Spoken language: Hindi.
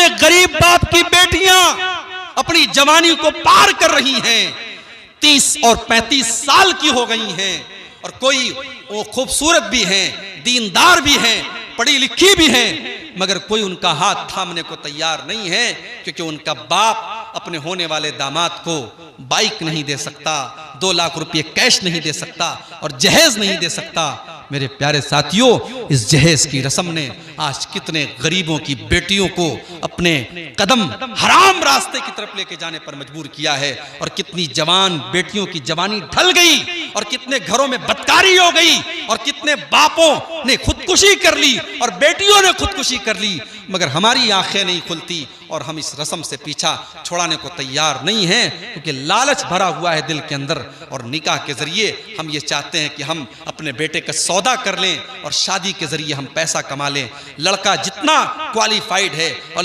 कितने गरीब बाप की बेटियां अपनी जवानी को पार कर रही हैं, 30 और 35 साल की हो गई हैं, और कोई वो खूबसूरत भी हैं, दीनदार भी हैं, पढ़ी लिखी भी हैं, मगर कोई उनका हाथ थामने को तैयार नहीं है, क्योंकि उनका बाप अपने होने वाले दामाद को बाइक नहीं दे सकता, 2 लाख रुपए कैश नहीं दे सकता और जहेज नहीं दे सकता। मेरे प्यारे साथियों, इस जहेज की रस्म ने आज कितने गरीबों की बेटियों को अपने कदम हराम रास्ते की तरफ लेके जाने पर मजबूर किया है, और कितनी जवान बेटियों की जवानी ढल गई, और कितने घरों में बदकारी हो गई, और कितने बापों ने खुदकुशी कर ली और बेटियों ने खुदकुशी कर ली, मगर हमारी आंखें नहीं खुलती और हम इस रस्म से पीछा छुड़ाने को तैयार नहीं हैं, क्योंकि लालच भरा हुआ है दिल के अंदर। और निकाह के जरिए हम ये चाहते हैं कि हम अपने बेटे का सौदा कर लें और शादी के जरिए हम पैसा कमा लें। लड़का जितना क्वालिफाइड है और